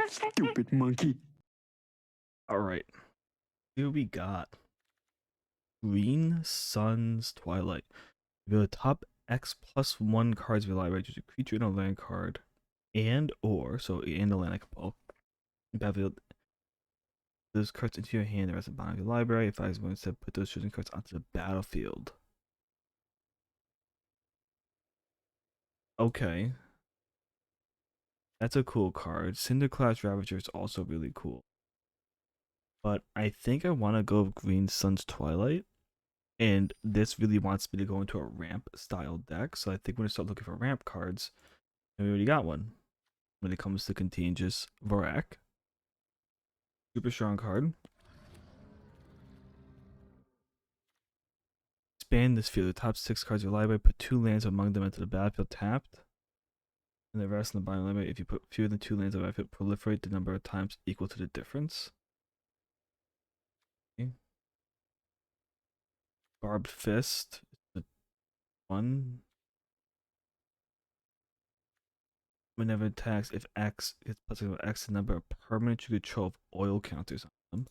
Stupid monkey. Alright. Here we got Green Sun's Twilight. Reveal the top X+1 cards of your library. Choose a creature and a land card. And or, so and a land I can pull. Battlefield. Those cards into your hand the rest of the bottom of your library. If I was going to put those chosen cards onto the battlefield. Okay. That's a cool card. Cinderclash Ravager is also really cool. But I think I want to go with Green Sun's Twilight. And this really wants me to go into a ramp style deck. So I think we're going to start looking for ramp cards. And we already got one. When it comes to Contagious Vorak. Super strong card. Expand this field. The top 6 cards of your library. Put 2 lands among them into the battlefield tapped. And the rest in the bottom library. If you put fewer than 2 lands on the battlefield, proliferate the number of times equal to the difference. Okay. Barbed Fist. One. Whenever attacks, if X hits plus X the number of permanent you control of oil counters on them.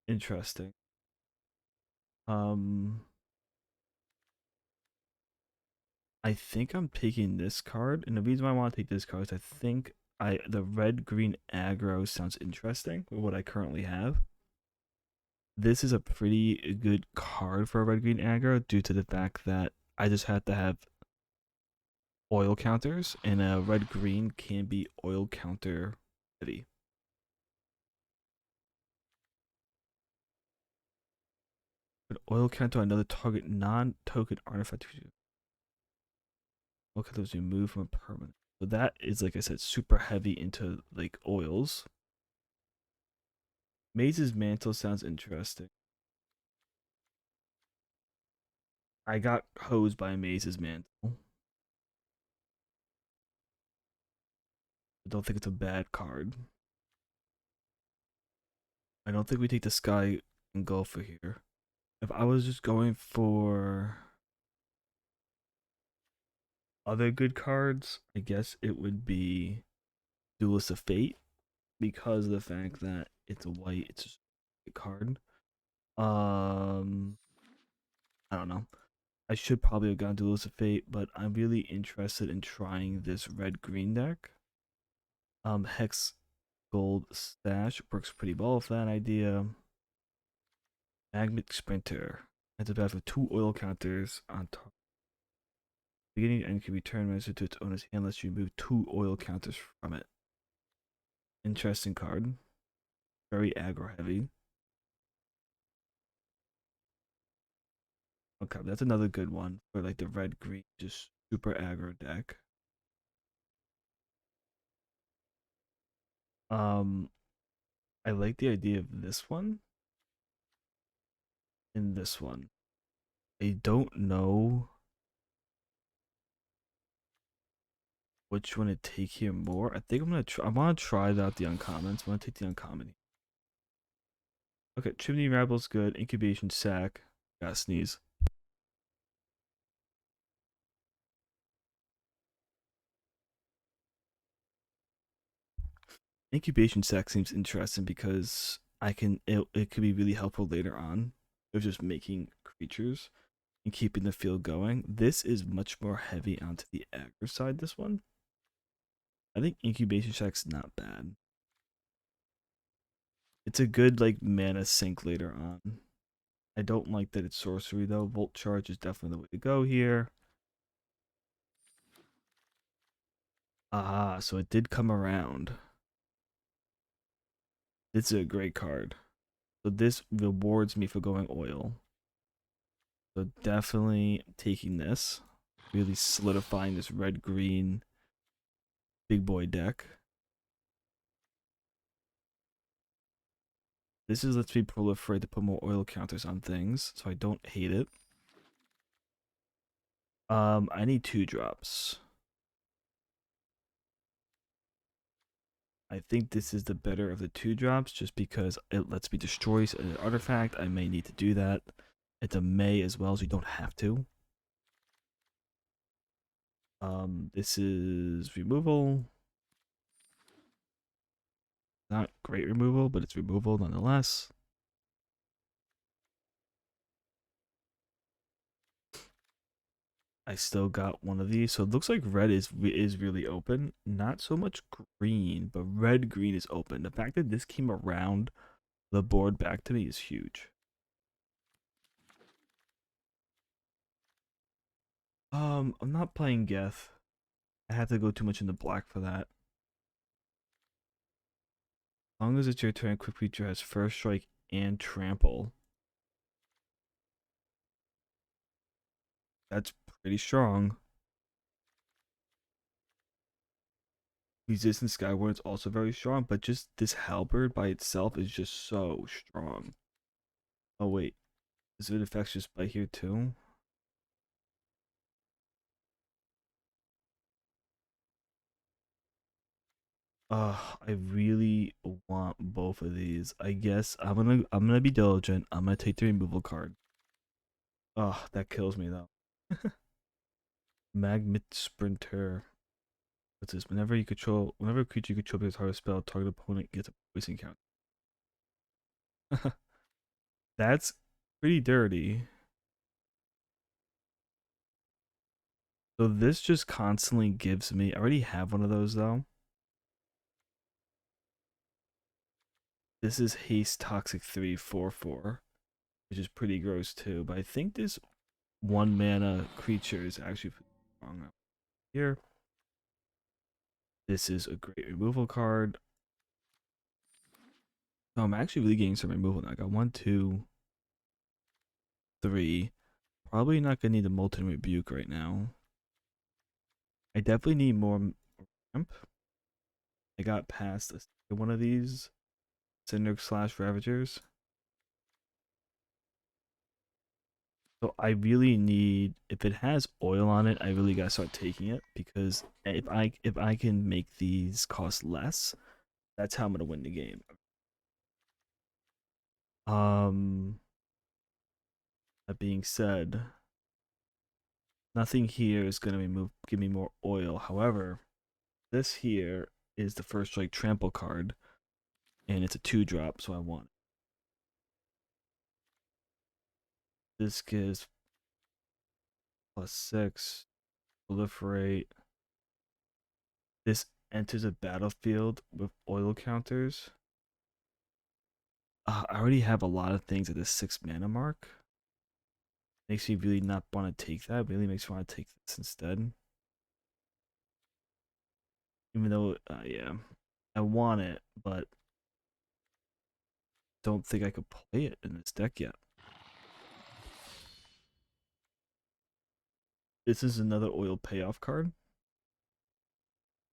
Interesting. I think I'm taking this card, and the reason why I want to take this card is I think the red green aggro sounds interesting with what I currently have. This is a pretty good card for a red green aggro due to the fact that I just have to have oil counters, and a red green can be oil counter heavy. An oil counter on another target non-token artifact. Oil counter was removed from a permanent. So that is, like I said, super heavy into like oils. Maze's Mantle sounds interesting. I got hosed by Maze's Mantle. I don't think it's a bad card. I don't think we take the Sky Engulfer here. If I was just going for other good cards, I guess it would be Duelist of Fate, because of the fact that it's a white, it's just a card. I don't know. I should probably have gone Duelist of Fate, but I'm really interested in trying this red green deck. Hex Gold Stash works pretty well with that idea. Magnet Sprinter. It's about for 2 oil counters on top. Beginning and can be turned master to its owner's hand unless you remove 2 oil counters from it. Interesting card. Very aggro heavy. Okay, that's another good one for like the red green, just super aggro deck. I like the idea of this one and this one. I don't know which one to take here more. I think I'm gonna try. I want to try out the uncommons. I want to take the uncommon. Okay, Chimney Rabble's good. Incubation Sack. Gotta sneeze. Incubation Sack seems interesting because it could be really helpful later on of just making creatures and keeping the field going. This is much more heavy onto the aggro side, this one. I think Incubation Sack's not bad. It's a good like mana sink later on. I don't like that it's sorcery though. Volt Charge is definitely the way to go here. Ah, so it did come around. This is a great card. So this rewards me for going oil. So definitely taking this. Really solidifying this red-green big boy deck. This is lets me proliferate to put more oil counters on things, so I don't hate it. I need 2 drops. I think this is the better of the 2 drops just because it lets me destroy an artifact. I may need to do that. It's a may as well, so you don't have to. This is removal. Not great removal, but it's removal nonetheless. I still got one of these, so it looks like red is really open. Not so much green, but red green is open. The fact that this came around the board back to me is huge. I'm not playing Geth. I have to go too much into black for that. As long as it's your turn, quick creature has first strike and trample. That's pretty strong. Resistance Skyward is also very strong, but just this halberd by itself is just so strong. Oh wait, does it affect just by here too? I really want both of these. I guess I'm gonna be diligent. I'm gonna take the removal card. That kills me though. Magnet Sprinter. What's this? Whenever a creature you control plays hard spell, target opponent gets a poison count. That's pretty dirty. So this just constantly gives me. I already have one of those though. This is Haste Toxic 3/4/4, which is pretty gross too. But I think this 1 mana creature is actually wrong here. This is a great removal card. Oh, I'm actually really getting some removal now. I got 1, 2, 3. Probably not gonna need a Molten Rebuke right now. I definitely need more ramp. I got past one of these Cinder slash Ravagers. So I really need, if it has oil on it, I really gotta start taking it, because if I can make these cost less, that's how I'm gonna win the game. Um, that being said, nothing here is gonna give me more oil. However, this here is the first strike trample card, and it's a 2-drop, so I want it. This gives +6, proliferate. This enters a battlefield with oil counters. I already have a lot of things at the 6 mana mark. Makes me really not want to take that. Really makes me want to take this instead. Even though, yeah, I want it, but don't think I could play it in this deck yet. This is another oil payoff card.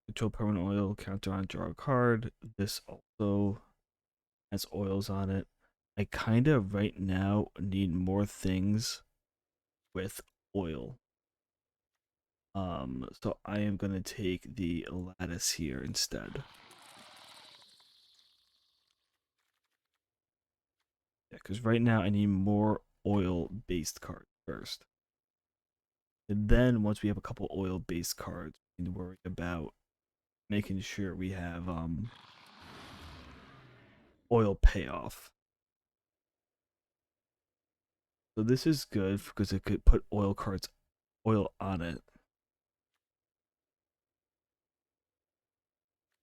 Control permanent oil, counter on draw a card. This also has oils on it. I kind of right now need more things with oil. So I am gonna take the lattice here instead. Yeah, because right now I need more oil-based cards first. And then once we have a couple oil-based cards, we need to worry about making sure we have oil payoff. So this is good because it could put oil on it.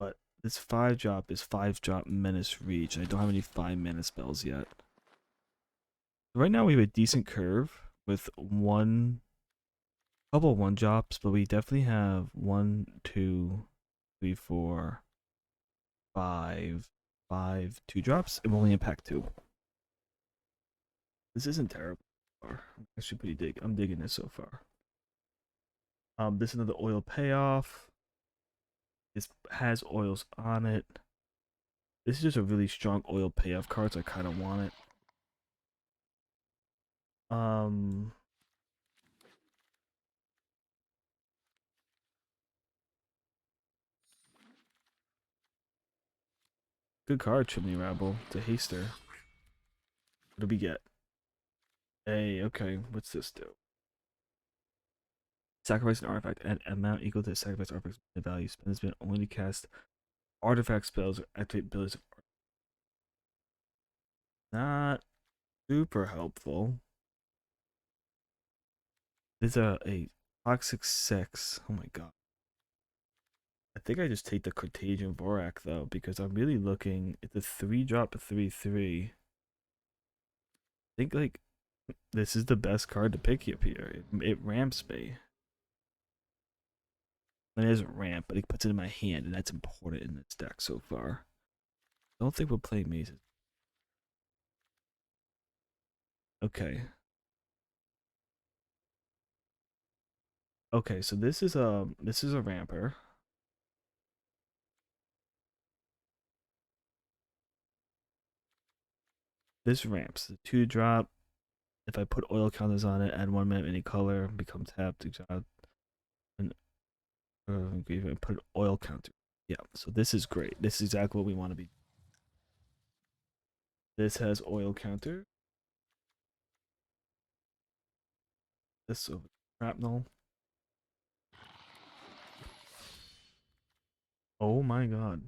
But this 5-drop is 5-drop Menace Reach. I don't have any 5-mana spells yet. Right now we have a decent curve with couple 1-drops, but we definitely have 1, 2, 3, 4, 5, 2-drops, and we only impact 2. This isn't terrible so far. I'm actually I'm digging this so far. This is another oil payoff. This has oils on it. This is just a really strong oil payoff card, so I kind of want it. Um, Good card, Chimney Rabble. It's a haster. What do we get? Hey, okay. What's this do? Sacrifice an artifact at an amount equal to the sacrifice artifact's value. Spend this man only to cast artifact spells activate abilities. Not super helpful. This is a toxic 6. Oh my god. I think I just take the Contagion Vorak though, because I'm really looking. It's a 3-drop 3/3. I think like this is the best card to pick up here. It ramps me. It doesn't ramp, but it puts it in my hand, and that's important in this deck so far. I don't think we'll play mazes. Okay. Okay, so this is a ramper. This ramps. The 2-drop. If I put oil counters on it, add 1 mana any color, become tapped, and put an oil counter. Yeah, so this is great. This is exactly what we want to be. This has oil counter. This over shrapnel. Oh my god.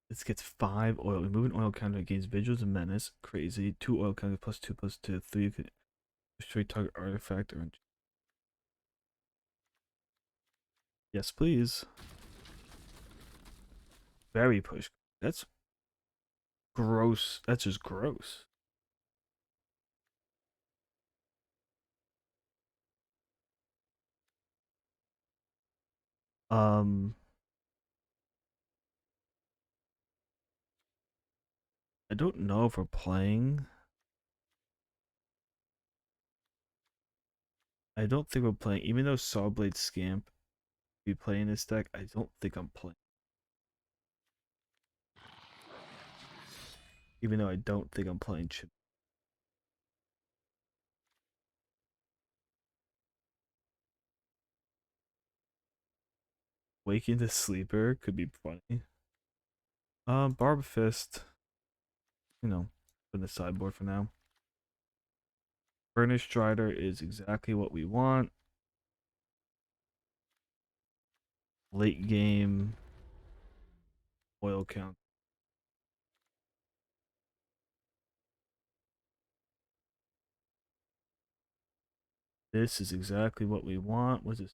This gets 5 oil. Remove an oil counter against visuals and menace. Crazy. 2 oil counters +2/+2. 3 you can destroy target artifact or yes, please. Very push. That's gross. That's just gross. Um, I don't know if we're playing. I don't think we're playing. Even though Sawblade Scamp be playing this deck, I don't think I'm playing. Even though I don't think I'm playing Chip. Waking the Sleeper could be funny. Barb Fist, put in the sideboard for now. Burnished Strider is exactly what we want. Late game oil count. This is exactly what we want. What's this?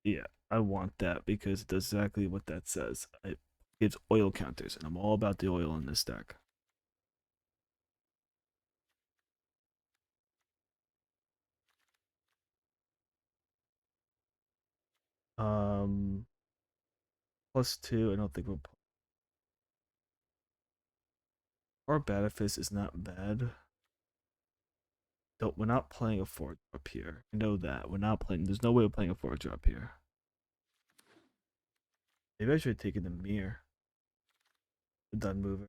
Yeah, I want that because it does exactly what that says. It gives oil counters, and I'm all about the oil in this deck. Um, +2. I don't think we'll. Our Battlefist is not bad. Don't. We're not playing a 4-drop here. I know that we're not playing. There's no way we're playing a 4-drop here. Maybe I should have taken the mirror. The done mover.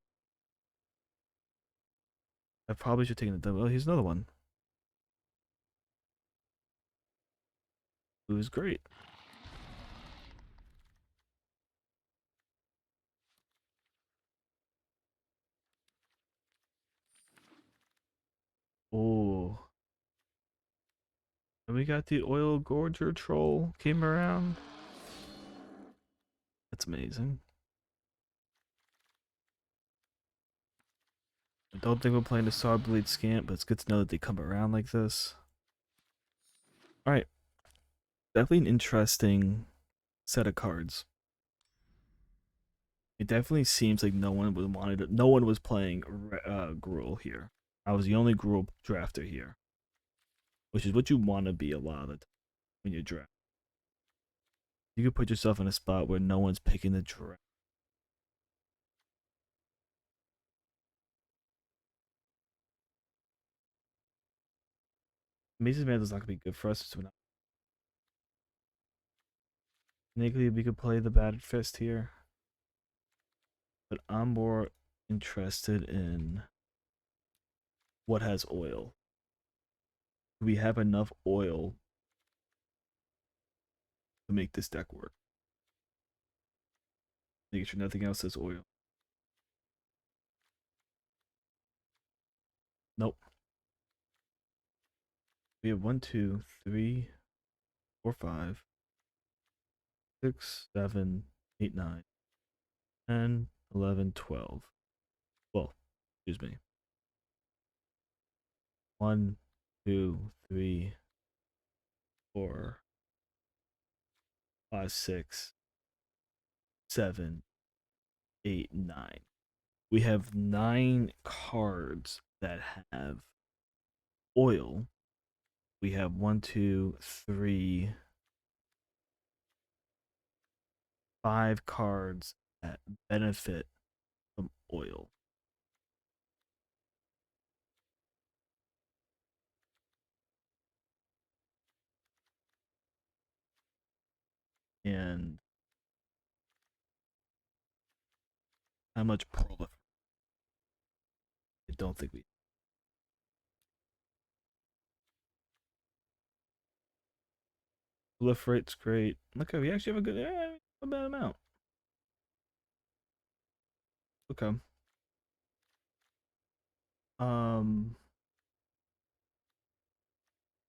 I probably should have taken the done. Oh, here's another one. It was great. Oh, and we got the oil gorger troll came around. That's amazing. I don't think we're playing the Sawblade Scamp, but it's good to know that they come around like this. All right, definitely an interesting set of cards. It definitely seems like no one was playing Gruul here. I was the only Gruul drafter here, which is what you want to be a lot of the time when you draft. You could put yourself in a spot where no one's picking the draft. Maze's Mantle's not gonna be good for us. So technically, we could play the Battered Fist here, but I'm more interested in what has oil. Do we have enough oil to make this deck work? Making sure nothing else has oil. Nope. We have 1, 2, 3, 4, 5, 6, 7, 8, 9, 10, 11, 12. Well, excuse me. 1, 2, 3, 4, 5, 6, 7, 8, 9. We have 9 cards that have oil. We have 1, 2, 3, 5 cards that benefit from oil. And how much proliferate? I don't think we proliferate's great. Okay, we actually have a good, a bad amount. Okay. Um,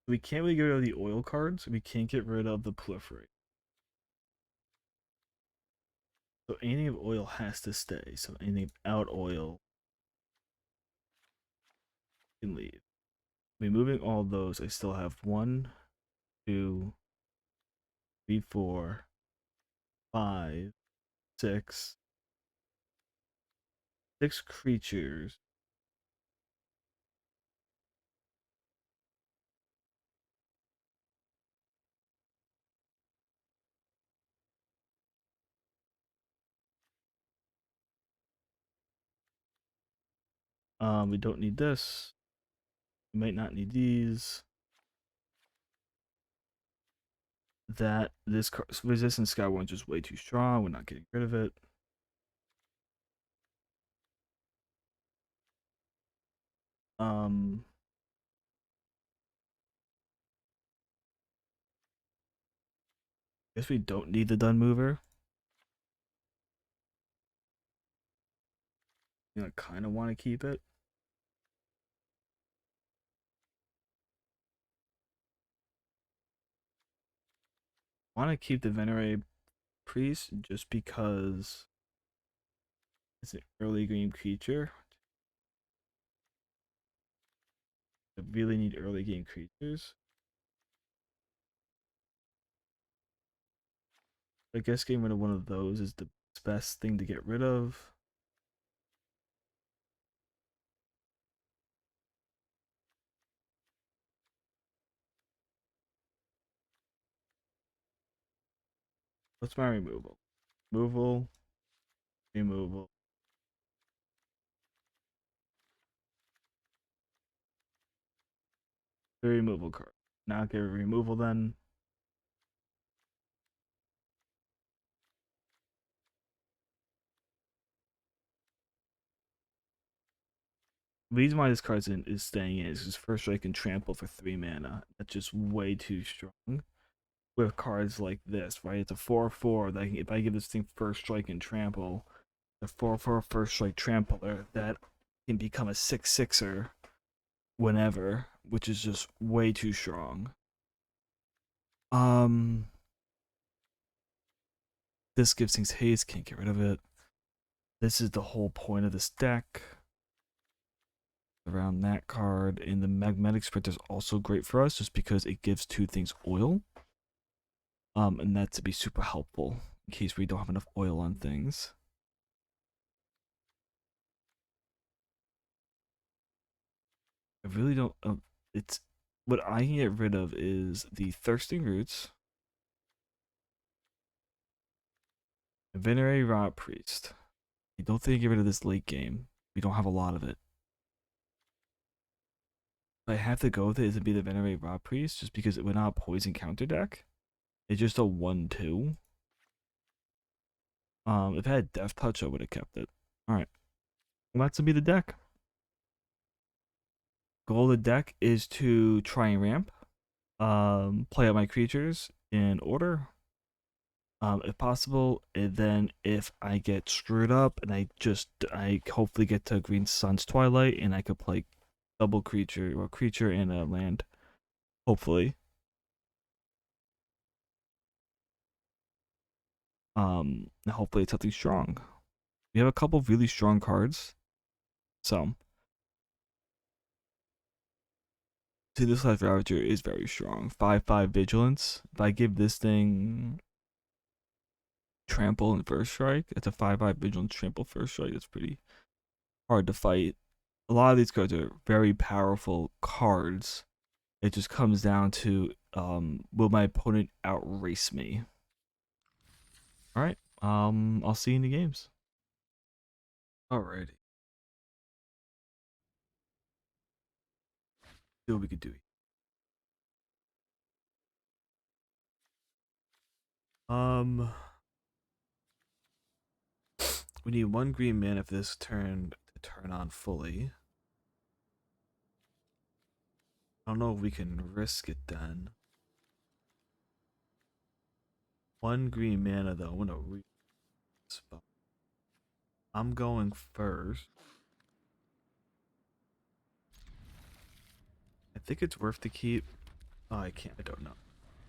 we can't really get rid of the oil cards. We can't get rid of the proliferate. So anything of oil has to stay. So anything out oil can leave. Removing all those, I still have 1, 2, 3, 4, 5, 6, 6 creatures. We don't need this. We might not need these. That this resistance sky one's just way too strong. We're not getting rid of it. Um, guess we don't need the dun mover. You know, I kind of want to keep it. Want to keep the venerate priest just because it's an early game creature. I really need early game creatures. I guess getting rid of one of those is the best thing to get rid of. What's my removal? Removal, removal. The removal card. Not get removal then. The reason why this card is staying in is because first strike and trample for 3 mana. That's just way too strong. With cards like this, right? It's a 4/4 that if I give this thing first strike and trample, the 4/4 first strike trampler that can become a 6/6er whenever, which is just way too strong. Um, this gives things haste, can't get rid of it. This is the whole point of this deck. Around that card, and the magnetic sprint is also great for us just because it gives 2 things oil. And that to be super helpful in case we don't have enough oil on things. I really don't. It's what I can get rid of is the thirsting roots, venerate rot priest. I don't think I get rid of this late game. We don't have a lot of it. But I have to go with it to be the venerate rot priest just because it would not poison counter deck. It's just a 1/2. If I had death touch, I would have kept it. All right, well, that's to be the deck. Goal of the deck is to try and ramp. Play out my creatures in order, if possible. And then if I get screwed up and I hopefully get to Green Sun's Twilight and I could play double creature or creature and a land, hopefully. Hopefully it's something strong. We have a couple of really strong cards. So, see, this Life Ravager is very strong. 5/5 Vigilance. If I give this thing Trample and First Strike, it's a 5/5 Vigilance Trample First Strike. That's pretty hard to fight. A lot of these cards are very powerful cards. It just comes down to will my opponent outrace me? All right. I'll see you in the games. Alrighty. See what we could do. Um, we need one green mana for this turn to turn on fully. I don't know if we can risk it then. One green mana though. I'm gonna spot. I'm going first. I think it's worth to keep. Oh, I can't. I don't know.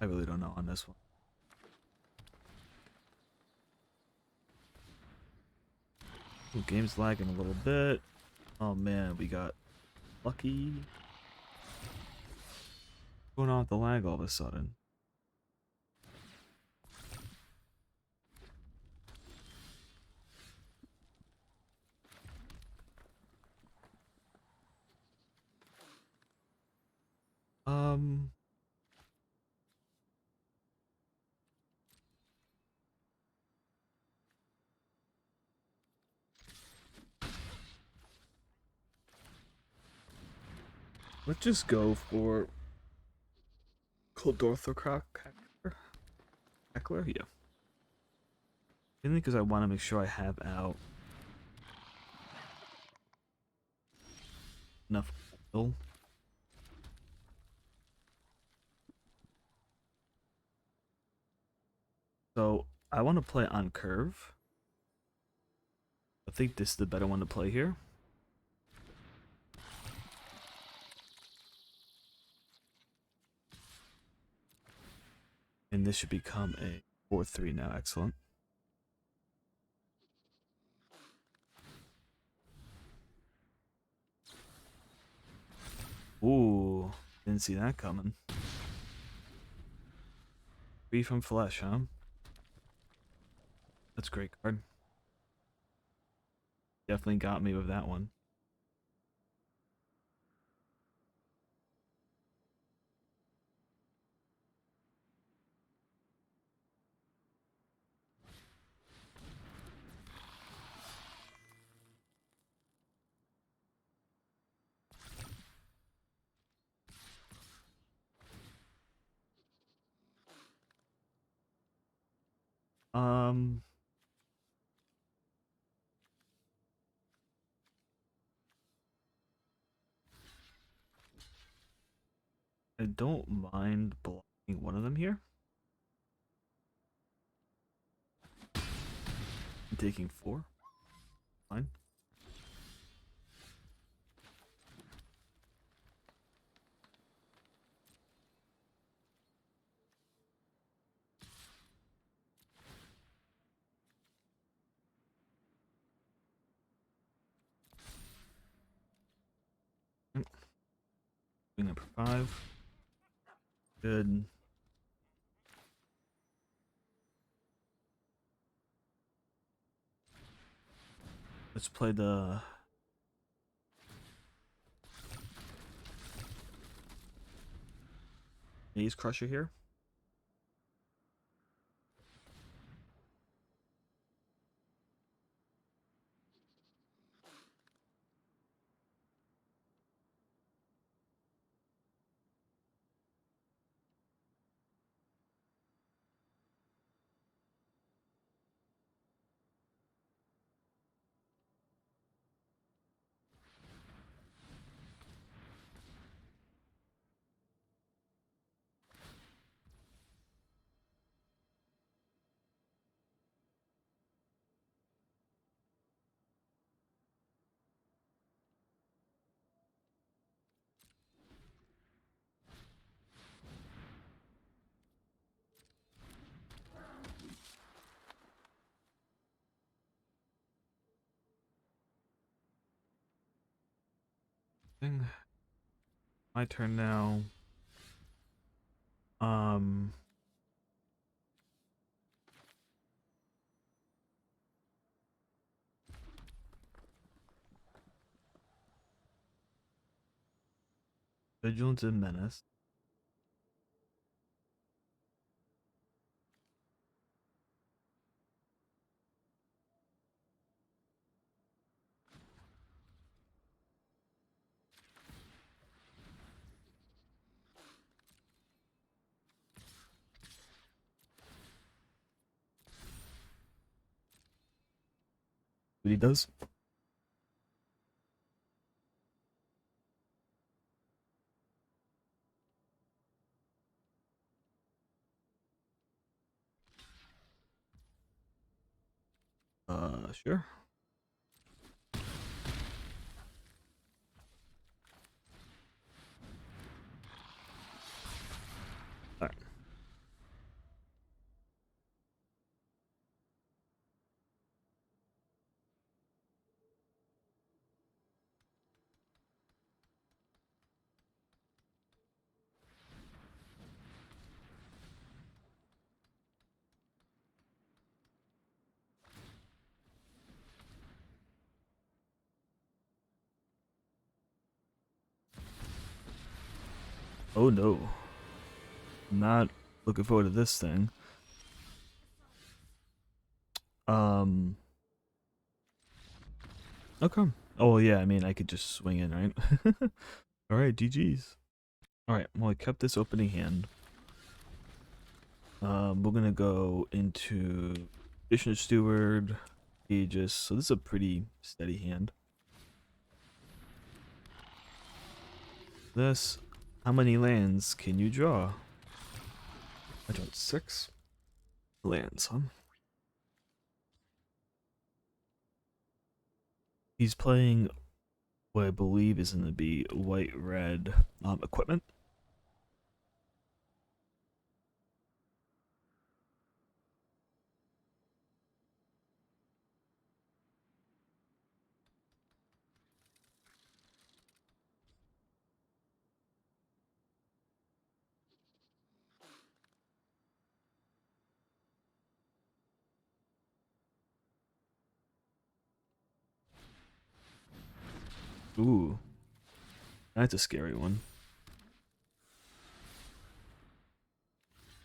I really don't know on this one. Ooh, game's lagging a little bit. Oh man, we got lucky. What's going on with the lag all of a sudden? Um, let's just go for Cold Orthocroc Heckler. Yeah. Mainly because I want to make sure I have out enough oil. So I want to play on curve. I think this is the better one to play here. And this should become a 4/3 now. Excellent. Ooh, didn't see that coming. Free from Flesh, huh? That's a great card. Definitely got me with that one. Um, I don't mind blocking one of them here. I'm taking 4. Fine. Bring up for 5. Good. Let's play the Maze Crusher here. Thing. My turn now. Um. Vigilance and Menace. What he does? Sure. Alright. Oh no. Not looking forward to this thing. Um. Okay. Oh well, yeah. I mean, I could just swing in, right? All right, GG's. All right. Well, I kept this opening hand. We're gonna go into Fishing Steward, Aegis. So this is a pretty steady hand. This, how many lands can you draw? I drew 6 lands, huh? He's playing what I believe is gonna be white-red equipment. Ooh, that's a scary one.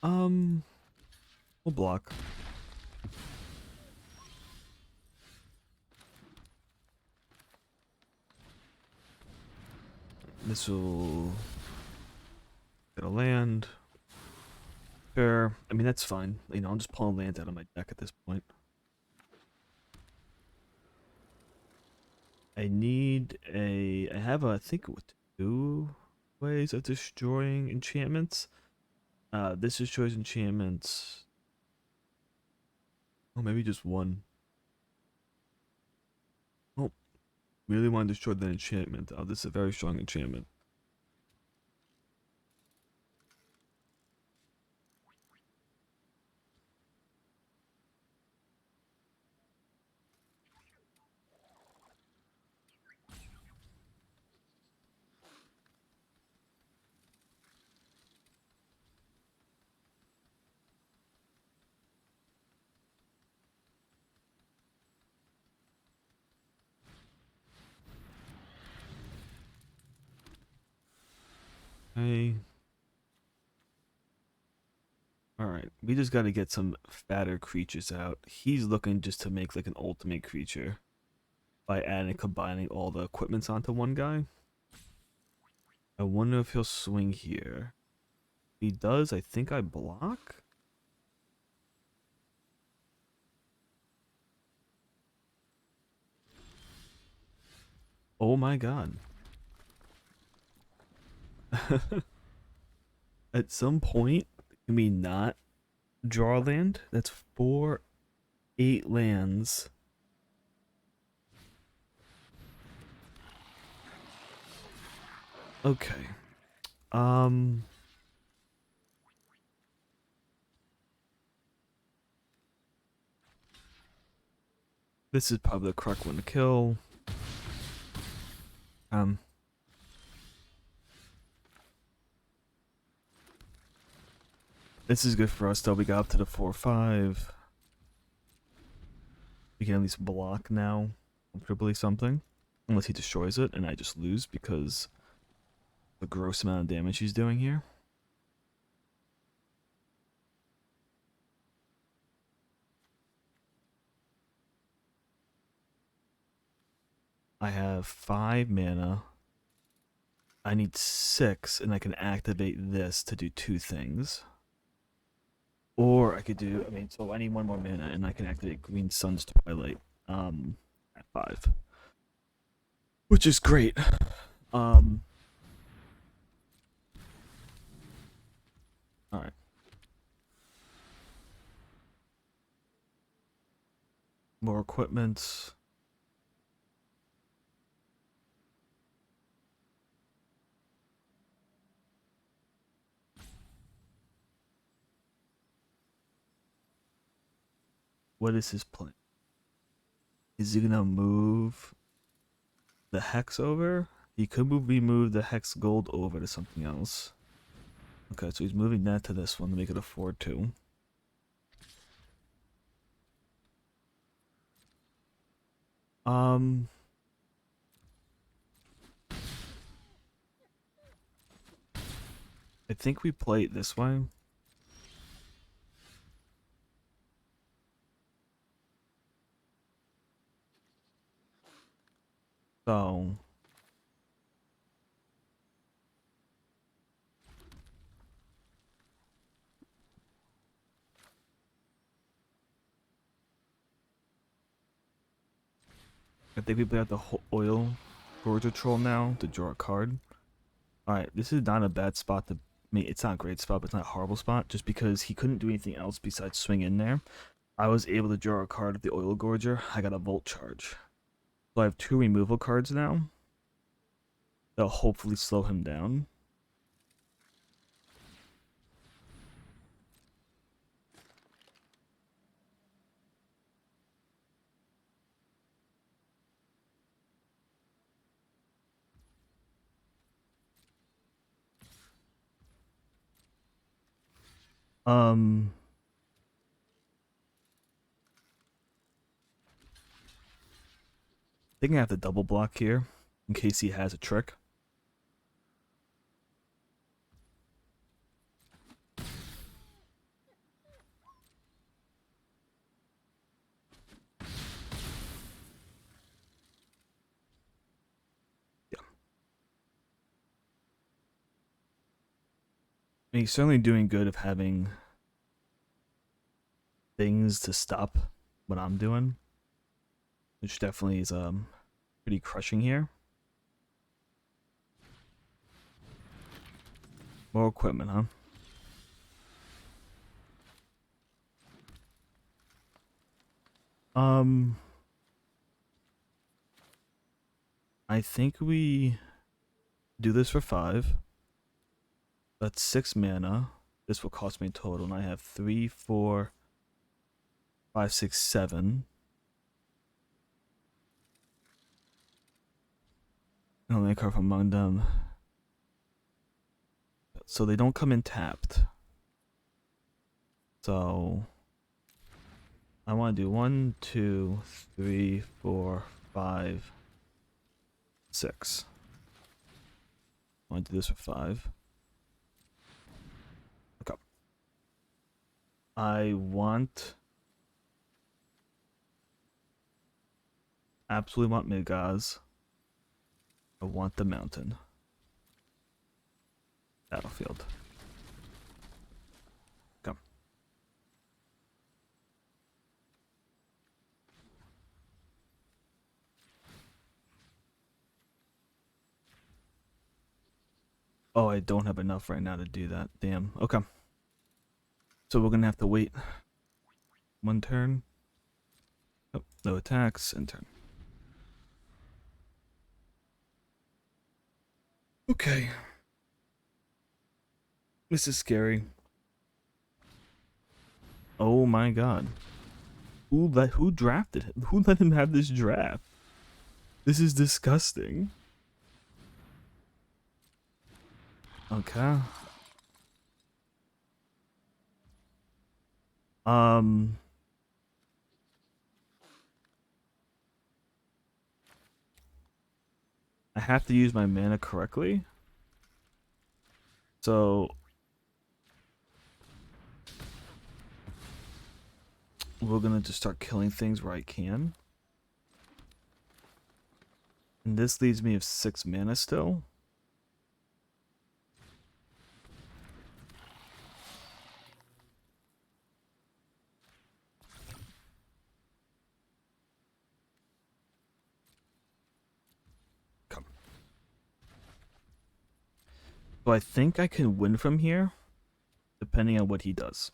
Um, we'll block. This will get a land. Sure. I mean, that's fine. You know, I'm just pulling lands out of my deck at this point. I need a. I have, I think, 2 ways of destroying enchantments. This destroys enchantments. Oh, maybe just one. Oh, really want to destroy the enchantment. Oh, this is a very strong enchantment. Hey. Alright, we just gotta get some fatter creatures out. He's looking just to make like an ultimate creature by adding combining all the equipments onto one guy. I wonder if he'll swing here. If he does, I think I block. Oh my god. At some point, can we not draw land? That's 4, 8 lands. Okay. Um. This is probably the correct one to kill. Um. This is good for us though. We got up to the 4/5. We can at least block now comfortably something. Unless he destroys it and I just lose because the gross amount of damage he's doing here. I have 5 mana. I need 6 and I can activate this to do 2 things. Or I could do, so I need 1 more mana and I can activate Green Sun's Twilight at 5. Which is great. Alright. More equipment. What is his plan? Is he gonna move the Hex over? He could move the Hex Gold over to something else. Okay, so he's moving that to this one to make it a 4/2. I think we play it this way. So I think we play out the Oil Gorger Troll now to draw a card. Alright, this is not a bad spot to... it's not a great spot, but it's not a horrible spot. Just because he couldn't do anything else besides swing in there. I was able to draw a card with the Oil Gorger. I got a Volt Charge. So I have 2 removal cards now. That'll hopefully slow him down. I think I have to double block here in case he has a trick. Yeah. He's certainly doing good of having things to stop what I'm doing, which definitely is pretty crushing here. More equipment, huh? I think we do this for 5. That's 6 mana. This will cost me total, and I have 3, 4, 5, 6, 7. And only a card from among them. So they don't come in tapped. So I want to do 1, 2, 3, 4, 5, 6. I want to do this for 5. Okay. I absolutely want Midgaz. I want the mountain. Battlefield. Come. Oh, I don't have enough right now to do that. Damn. Okay. So we're gonna have to wait 1 turn. Oh, no attacks, end turn. Okay. This is scary. Oh my god. Who drafted him? Who let him have this draft? This is disgusting. Okay. Um, I have to use my mana correctly. So we're gonna just start killing things where I can. And this leaves me with 6 mana still. Come. So I think I can win from here, depending on what he does.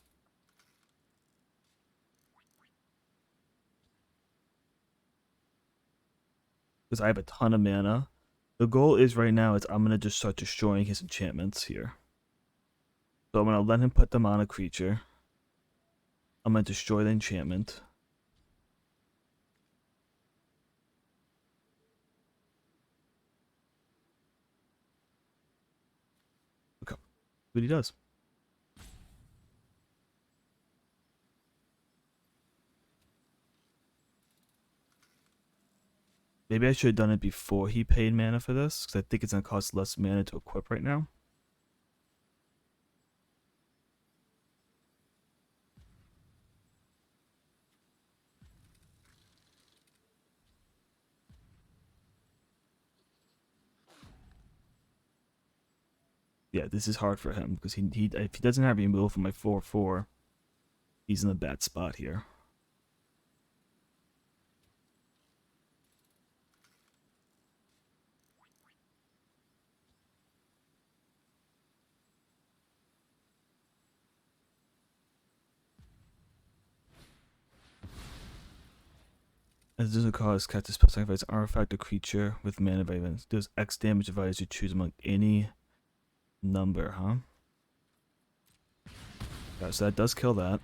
Because I have a ton of mana. The goal is right now is I'm gonna just start destroying his enchantments here. So I'm gonna let him put them on a creature. I'm gonna destroy the enchantment. Okay. What he does. Maybe I should have done it before he paid mana for this, because I think it's gonna cost less mana to equip right now. Yeah, this is hard for him because he if he doesn't have removal from my 4/4, he's in a bad spot here. As doesn't cause cast a spell sacrifice artifact or creature with mana variance. Does X damage if you choose among any number, huh? Yeah, so that does kill that.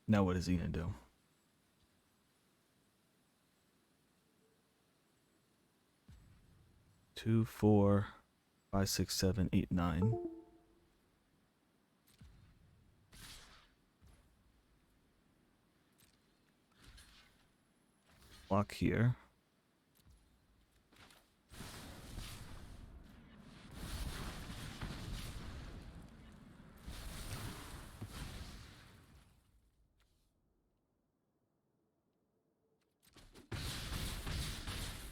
Now what is he gonna do? Two, 4, 5, 6, 7, 8, 9. Block here.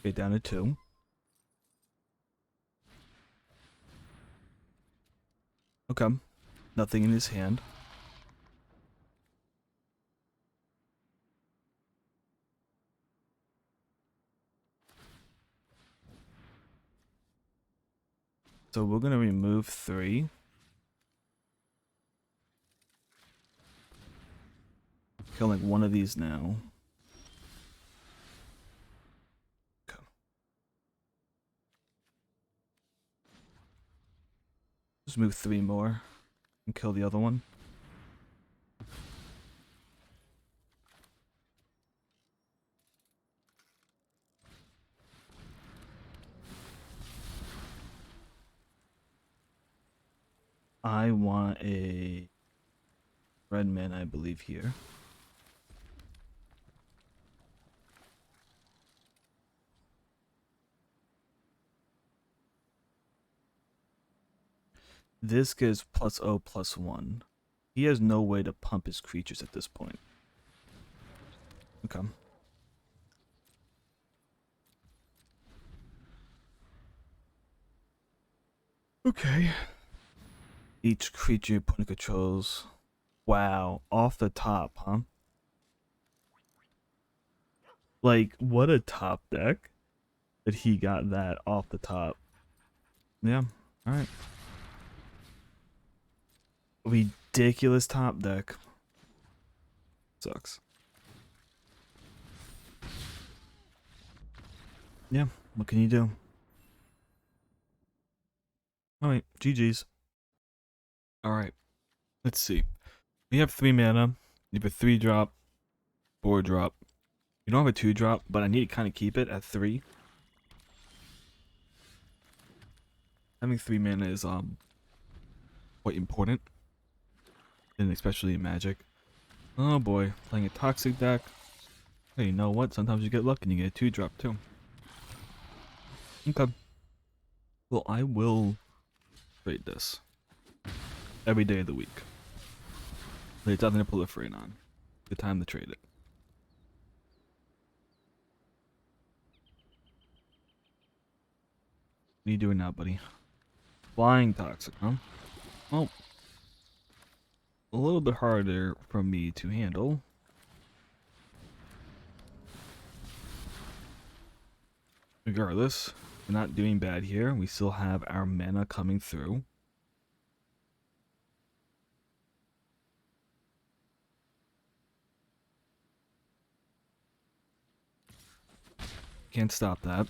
Okay, down to 2. Okay. Nothing in his hand. So we're gonna remove 3. Killing one of these now. Okay. Just move 3 more and kill the other one. I want a red man, I believe, here. This gives +0/+1. He has no way to pump his creatures at this point. Okay. Okay. Each creature your opponent controls. Wow, off the top, huh? Like, what a top deck that he got that off the top. Yeah, alright. Ridiculous top deck. Sucks. Yeah, what can you do? Alright, GG's. Alright, let's see. We have 3 mana. You have a 3-drop, 4-drop. You don't have a 2-drop, but I need to kind of keep it at 3. Having 3 mana is quite important, and especially in Magic. Oh boy, playing a toxic deck. Hey, you know what? Sometimes you get lucky and you get a 2-drop too. Okay. Well, I will trade this every day of the week. There's nothing to proliferate on. Good time to trade it. What are you doing now, buddy? Flying toxic, huh? Well, a little bit harder for me to handle. Regardless, we're not doing bad here. We still have our mana coming through. Can't stop that.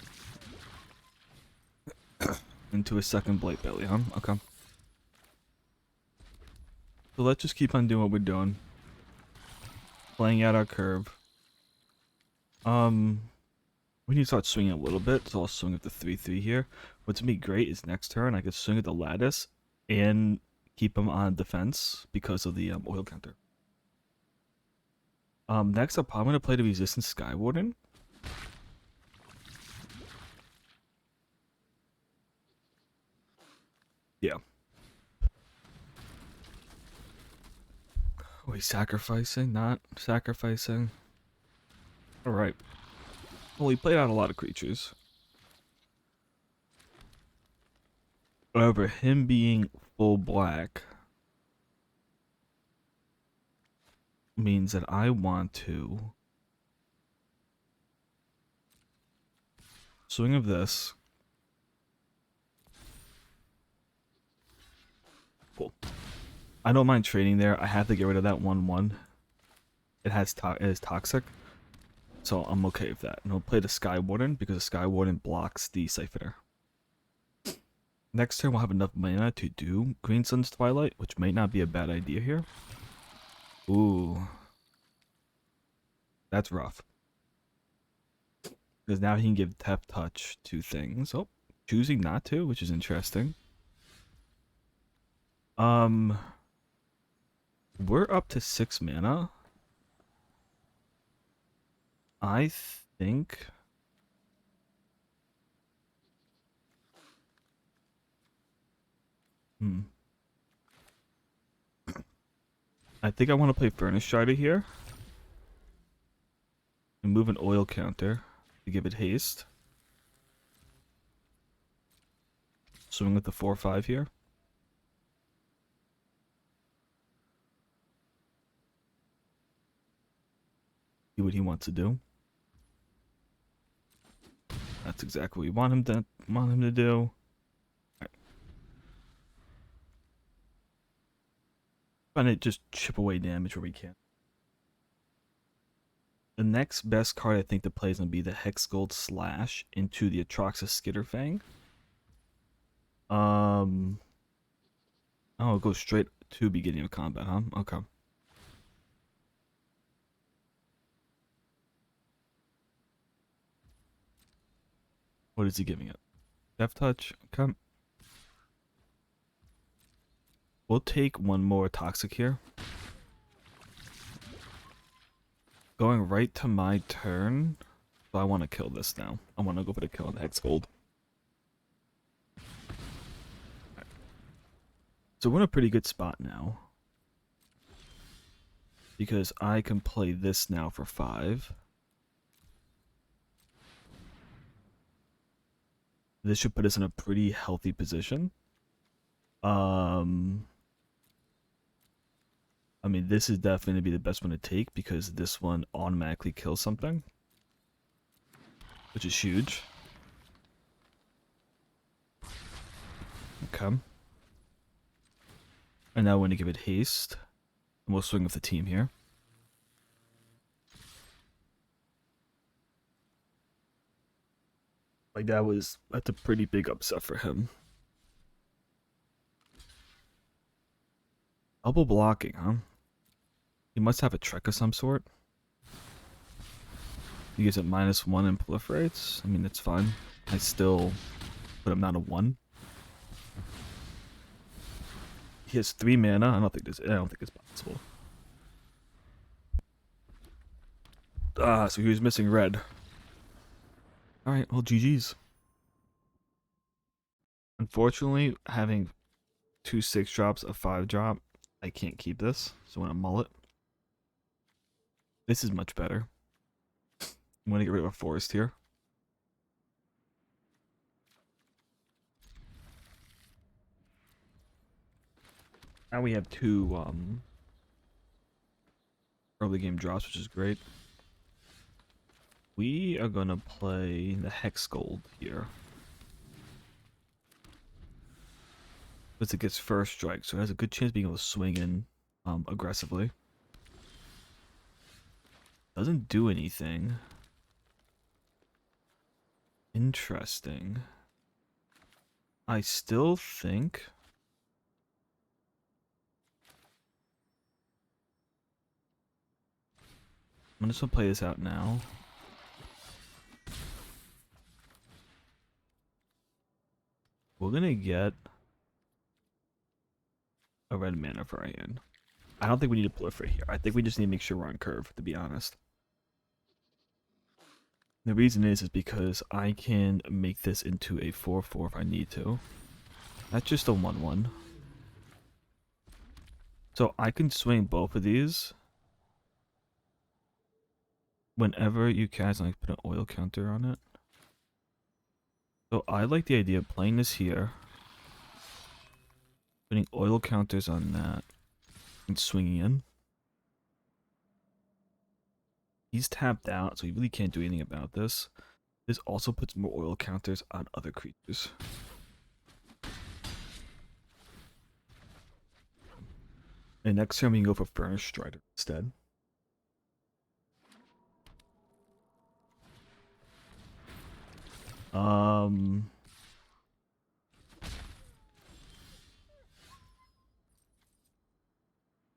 Into a second Blight Belly, huh? Okay. So let's just keep on doing what we're doing. Playing out our curve. We need to start swinging a little bit, so I'll swing at the 3/3 here. What's gonna be great is next turn I could swing at the Lattice and keep him on defense because of the oil counter. Next I'm probably gonna play the Resistance Sky Warden. Yeah. Wait, sacrificing? Not sacrificing? Alright. Well, he played out a lot of creatures. However, him being full black means that I want to swing of this. Cool. I don't mind trading there. I have to get rid of that 1/1. It is toxic, so I'm okay with that. And I'll play the Sky Warden because the Sky Warden blocks the Siphoner. Next turn we'll have enough mana to do Green Sun's Twilight, which may not be a bad idea here. Ooh, that's rough. Because now he can give Tap Touch to things. Oh, choosing not to, which is interesting. We're up to 6 mana. I think I think I want to play Furnace Strider here. And move an oil counter to give it haste. Swing with the 4/5 here. See what he wants to do. That's exactly what we want him to do. Right. Trying to just chip away damage where we can. The next best card I think to play is going to be the Hex Gold Slash into the Atraxa Skitterfang. Oh, it goes straight to beginning of combat, huh? Okay. What is he giving it? Death Touch. Okay. We'll take one more Toxic here. Going right to my turn. So I want to kill this now. I want to go for the kill on the Hex Gold. Right. So we're in a pretty good spot now. Because I can play this now for 5. This should put us in a pretty healthy position. I mean, this is definitely going to be the best one to take because this one automatically kills something. Which is huge. Okay. And now we're going to give it haste. And we'll swing with the team here. Like that's a pretty big upset for him. Double blocking, huh? He must have a trick of some sort. He gives it -1 and proliferates. I mean, it's fine. I still put him down to 1. He has 3 mana. I don't think it's possible. So he was missing red. All right, well, GG's. Unfortunately, having 2 6 drops, a 5 drop, I can't keep this. So I'm gonna mull it. This is much better. I'm gonna get rid of a forest here. Now we have 2 early game drops, which is great. We are gonna play the Hex Gold here. Because it gets first strike, so it has a good chance of being able to swing in aggressively. Doesn't do anything. Interesting. I still think I'm just gonna play this out now. We're gonna get a red mana for our hand. I don't think we need to proliferate here. I think we just need to make sure we're on curve, to be honest. The reason is because I can make this into a 4/4 if I need to. That's just a 1/1. So I can swing both of these whenever you cast, and I put an oil counter on it. So I like the idea of playing this here, putting oil counters on that, and swinging in. He's tapped out, so he really can't do anything about this. This also puts more oil counters on other creatures. And next turn we can go for Furnace Strider instead.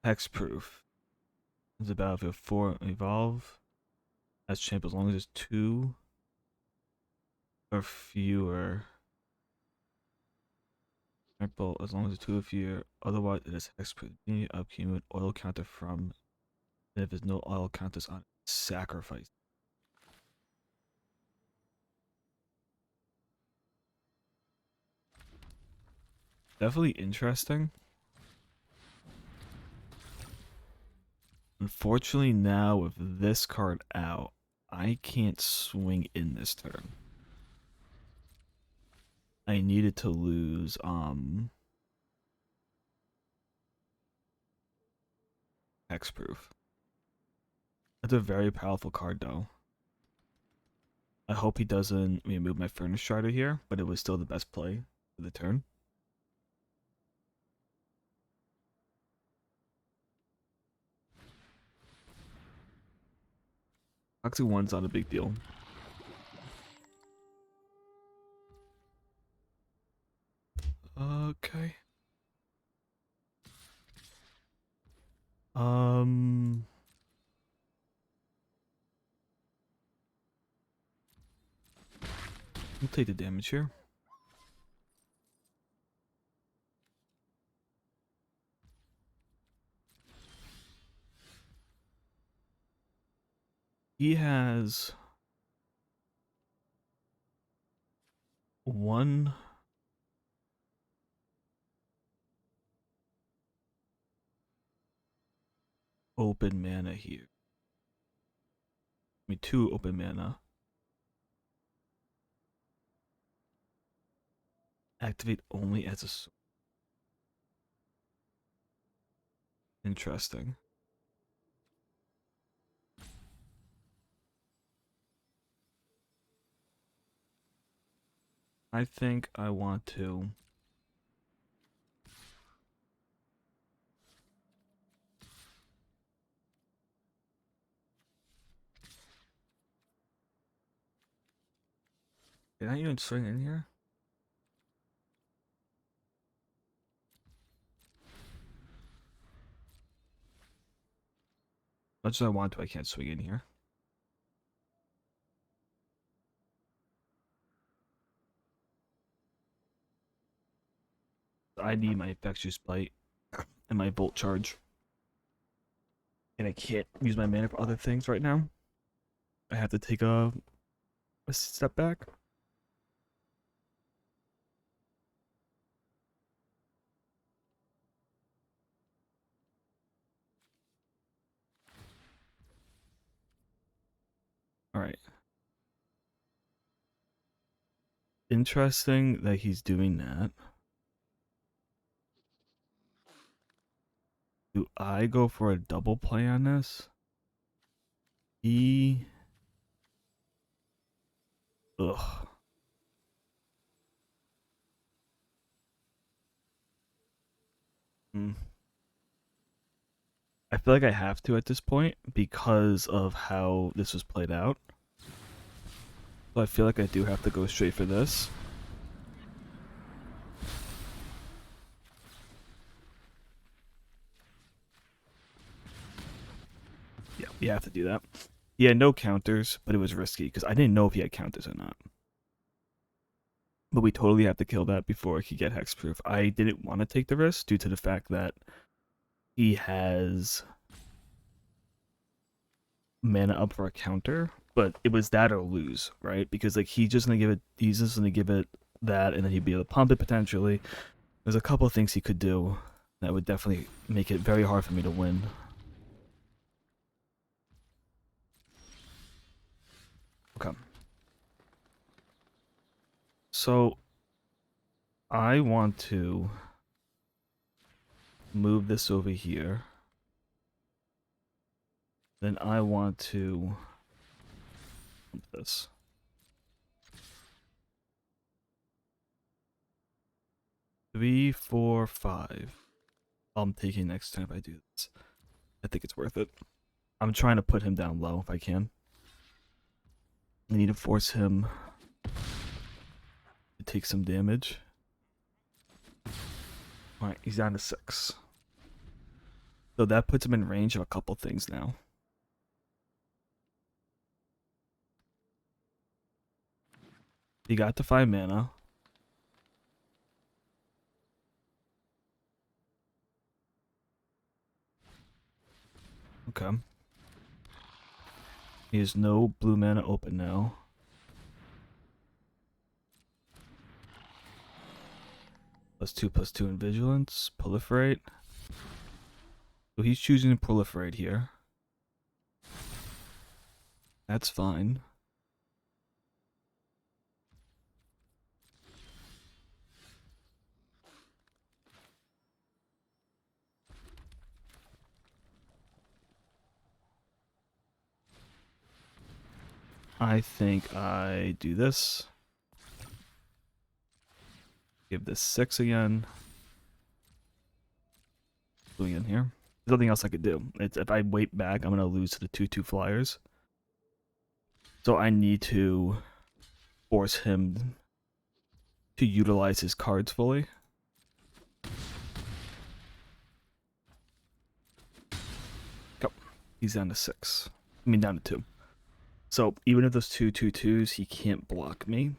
Hexproof. It's about if 4 evolve as champ as long as it's 2 or fewer. Example, as long as it's 2 or fewer. Otherwise, it is hexproof. You accumulate oil counter from. And if there's no oil counters on it, sacrifice. Definitely interesting. Unfortunately, now with this card out, I can't swing in this turn. I needed to lose hexproof. That's a very powerful card though. I hope he doesn't remove my Furnace Strider here, but it was still the best play for the turn. Toxic 1's not a big deal. Okay. We'll take the damage here. He has 1 open mana here. I mean, 2 open mana. Activate only as a sword. Interesting. I think I want to Can I even swing in here? Much as I want to, I can't swing in here. I need my Infectious Bite and my Volt Charge. And I can't use my mana for other things right now. I have to take a step back. Alright. Interesting that he's doing that. Do I go for a double play on this? Ugh. Hmm. I feel like I have to at this point because of how this was played out. So I feel like I do have to go straight for this. Yeah, we have to do that. He had no counters, but it was risky because I didn't know if he had counters or not. But we totally have to kill that before he could get hexproof. I didn't want to take the risk due to the fact that he has mana up for a counter, but it was that or lose, right? Because like he's just gonna give it that, and then he'd be able to pump it potentially. There's a couple of things he could do that would definitely make it very hard for me to win. Okay. So I want to move this over here. Then I want to pump this. Three, four, five. I'm taking next turn if I do this. I think it's worth it. I'm trying to put him down low if I can. I need to force him to take some damage. Alright, he's down to 6. So that puts him in range of a couple things now. He got to 5 mana. Okay. He has no blue mana open now. +2/+2 in vigilance. Proliferate. So he's choosing to proliferate here. That's fine. I think I do this. Give this 6 again. Doing in here. There's nothing else I could do. It's if I wait back, I'm gonna lose to the 2/2 flyers. So I need to force him to utilize his cards fully. Go. He's down to 6. I mean down to 2. So even if those 2/2/2s, he can't block me.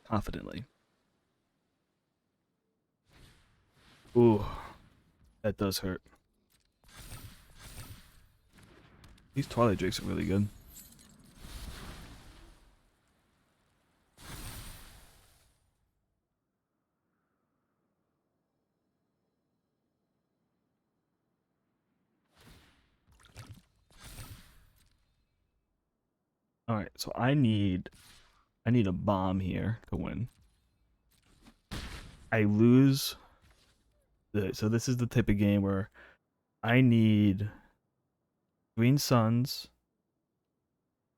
Confidently. Ooh, that does hurt. These Twilight Drakes are really good. Alright, so I need a bomb here to win. I lose. So this is the type of game where I need Green Suns.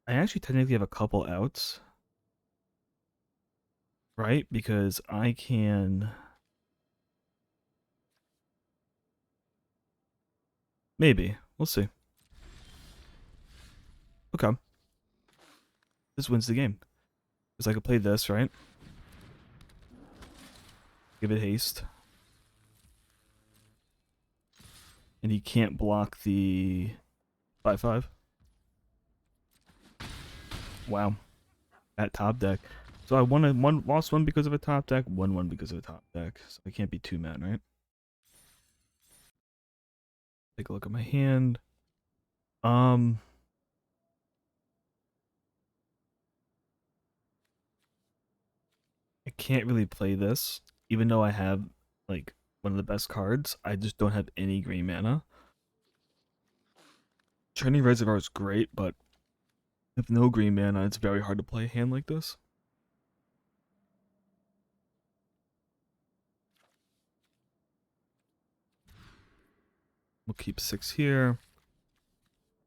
I actually technically have a couple outs. Right? Because I can... Maybe. We'll see. Okay. This wins the game. Because I could play this, right? Give it haste. And he can't block the 5/5. Wow. That top deck. So I lost one because of a top deck, won one because of a top deck. So I can't be too mad, right? Take a look at my hand. Um, I can't really play this, even though I have like one of the best cards. I just don't have any green mana. Training Reservoir is great, but with no green mana, it's very hard to play a hand like this. We'll keep 6 here.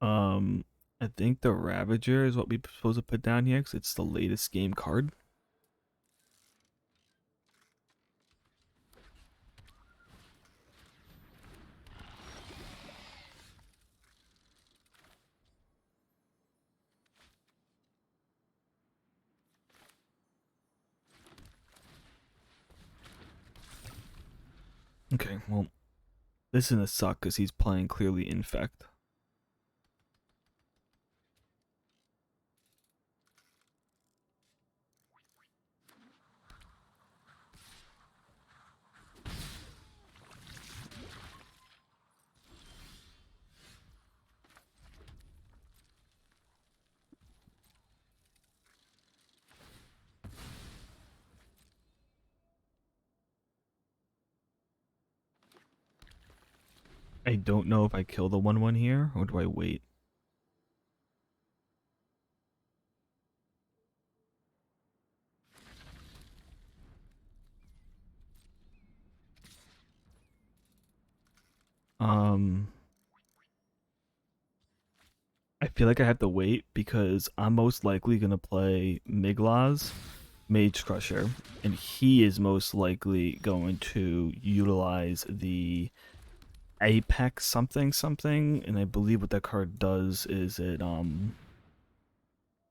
I think the Ravager is what we're supposed to put down here because it's the latest game card. Okay, well, this is gonna suck because he's playing clearly Infect. I don't know if I kill the 1/1 here or do I wait. Um, I feel like I have to wait because I'm most likely gonna play Miglaz, Mage Crusher, and he is most likely going to utilize the Apex something something, and I believe what that card does is you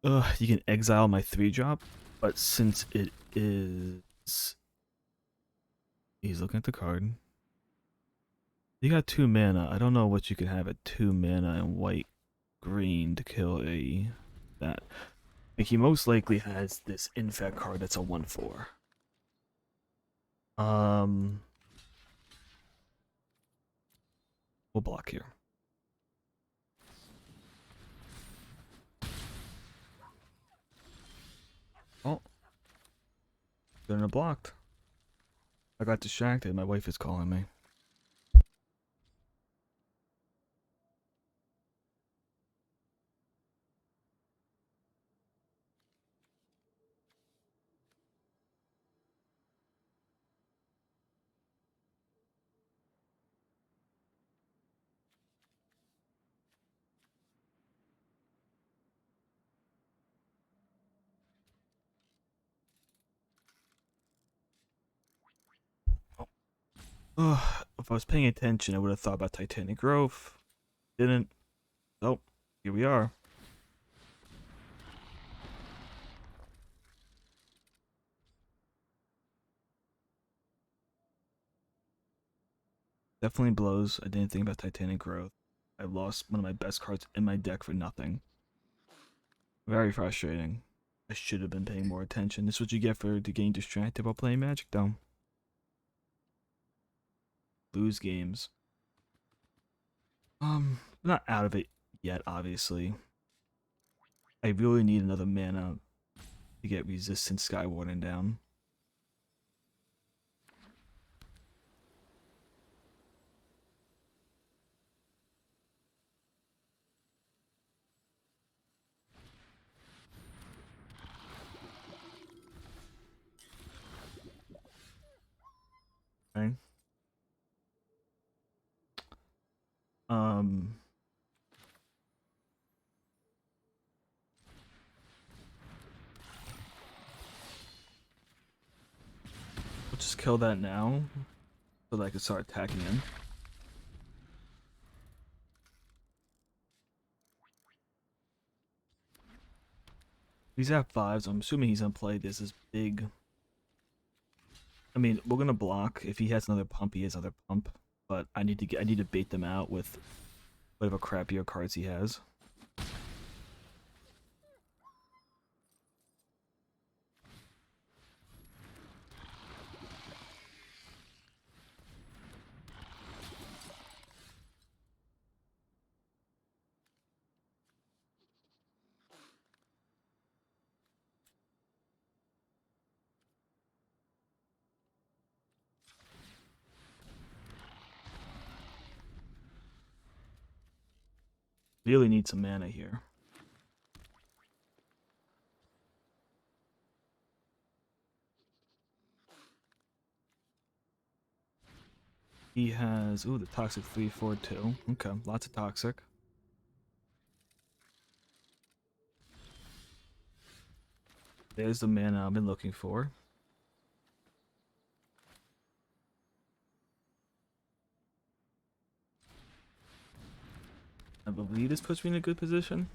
can exile my 3-drop, but since it is, he's looking at the card. You got 2 mana. I don't know what you can have at 2 mana and white green to kill a that. Like he most likely has this Infect card that's a 1/4. Um, we'll block here. Oh, they're blocked. I got distracted. My wife is calling me. If I was paying attention, I would have thought about Titanic Growth. Didn't. Oh, here we are. Definitely blows. I didn't think about Titanic Growth. I lost one of my best cards in my deck for nothing. Very frustrating. I should have been paying more attention. This is what you get for getting distracted while playing Magic, though. Lose games. Not out of it yet, obviously. I really need another mana to get Resistant Skywarden down. Okay. Um, we'll just kill that now so that I can start attacking him. He's at 5, so I'm assuming he's gonna play this as big. I mean, we're gonna block. If he has another pump, he has another pump. But I need to bait them out with whatever crappier cards he has. Really need some mana here. He has, ooh, the toxic 3/4/2. Okay, lots of toxic. There's the mana I've been looking for. I believe this puts me in a good position.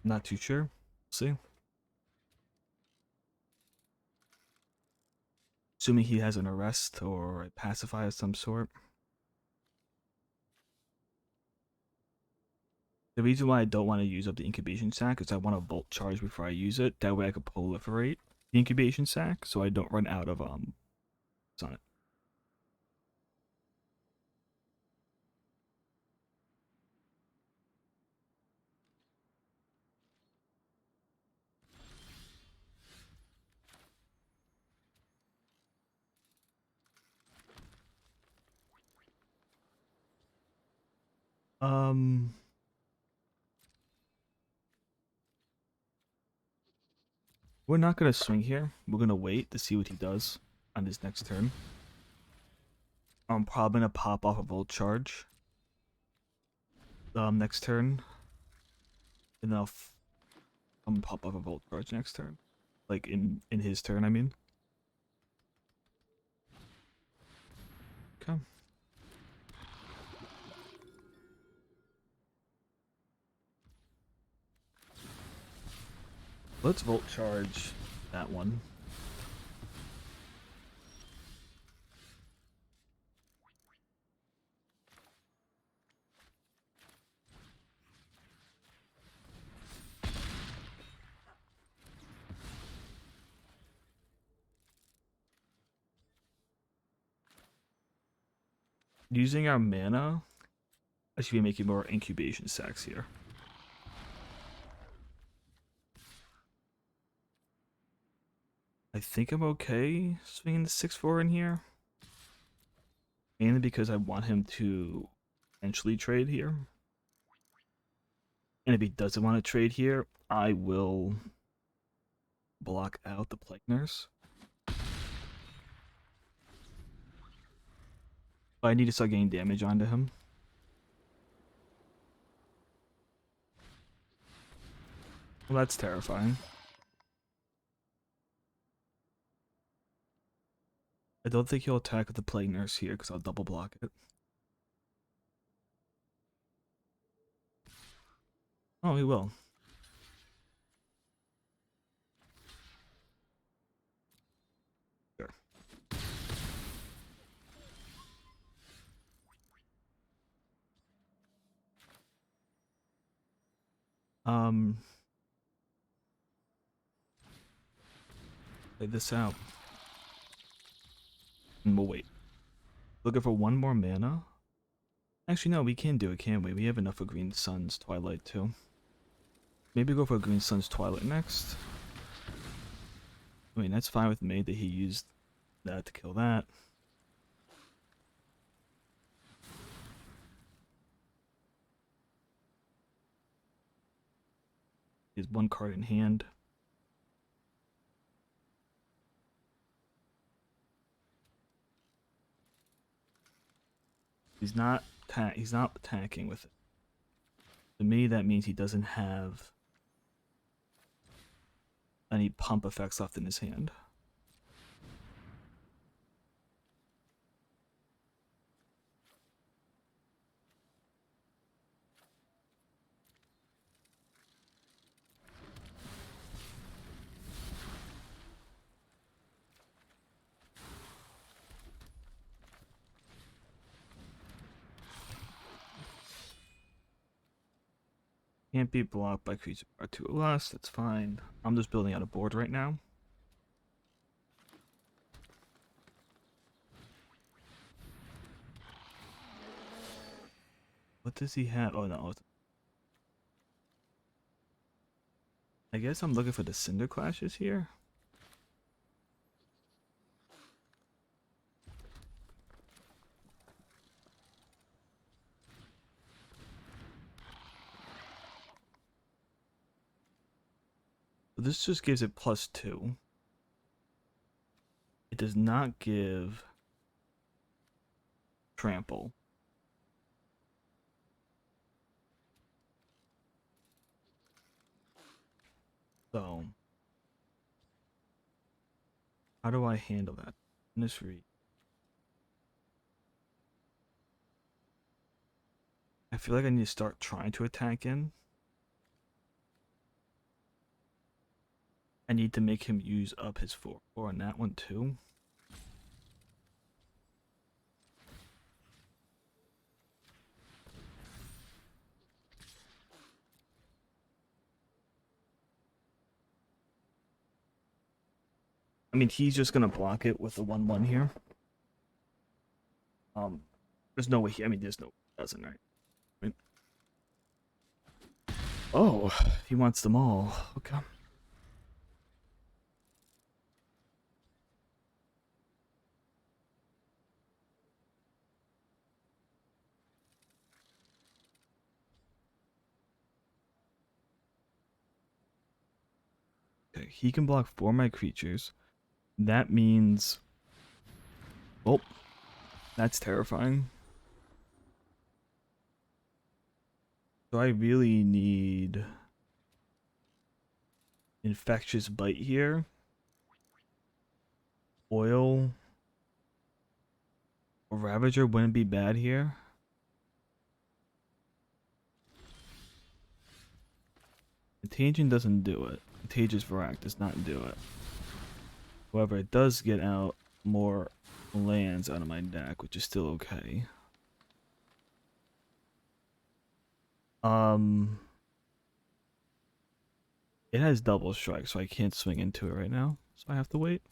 Not too sure. We'll see. Assuming he has an arrest or a pacify of some sort. The reason why I don't want to use up the incubation sac is I want to bolt charge before I use it. That way I can proliferate the incubation sac so I don't run out of on it. Um we're not gonna swing here. We're gonna wait to see what he does on his next turn. I'm probably gonna pop off a volt charge next turn. And then I'm gonna pop off a volt charge next turn. Like in his turn, I mean. Okay. Let's volt charge that one. Using our mana, I should be making more incubation sacs here. I think I'm okay swinging the 6/4 in here. Mainly because I want him to eventually trade here. And if he doesn't want to trade here, I will block out the Plague Nurse. But I need to start getting damage onto him. Well, that's terrifying. I don't think he'll attack with the Plague Nurse here because I'll double block it. Oh, he will. Sure. Play this out. And we'll wait. Looking for one more mana. Actually, no, we can do it, can't we? We have enough for Green Sun's Twilight, too. Maybe go for Green Sun's Twilight next. I mean, that's fine with me that he used that to kill that. He has one card in hand. He's not attacking with it. To me, that means he doesn't have any pump effects left in his hand. Can't be blocked by creature power 2 or less, that's fine. I'm just building out a board right now. What does he have? Oh no. I guess I'm looking for the Cinder Clashes here. So this just gives it +2. It does not give trample. So how do I handle that? Finish read. I feel like I need to start trying to attack in. I need to make him use up his 4/4 on that one too. I mean, he's just gonna block it with the 1/1 here. There's no way I mean, there's no way he doesn't, right? I mean, oh, he wants them all. Okay. Okay, he can block 4 of my creatures. That means, oh, that's terrifying. So I really need infectious bite here. Oil or Ravager wouldn't be bad here. Contagion doesn't do it. Contagious Varak does not do it. However, it does get out more lands out of my deck, which is still okay. It has double strike, so I can't swing into it right now. So I have to wait.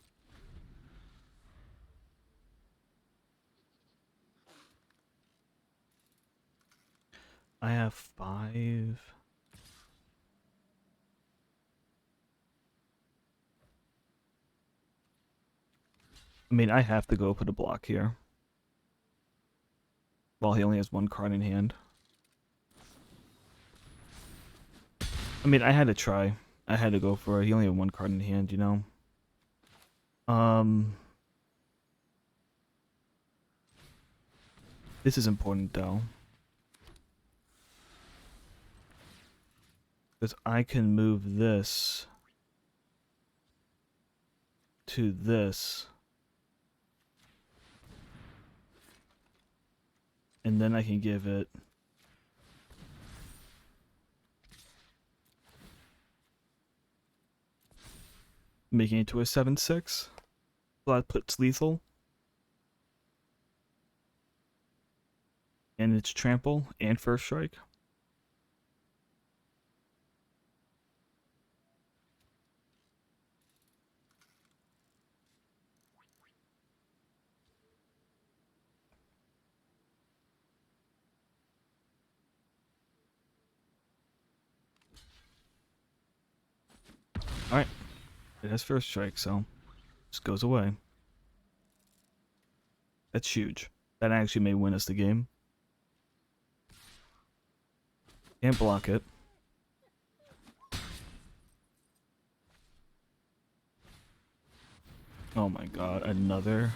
I have 5. I mean, I have to go put a block here. While he only has 1 card in hand. I mean, I had to try. I had to go for it. He only had 1 card in hand, you know? This is important, though. Because I can move this to this. And then I can give it making it to a 7/6. So that puts lethal. And it's trample and first strike. Alright. It has first strike, so just goes away. That's huge. That actually may win us the game. Can't block it. Oh my god, another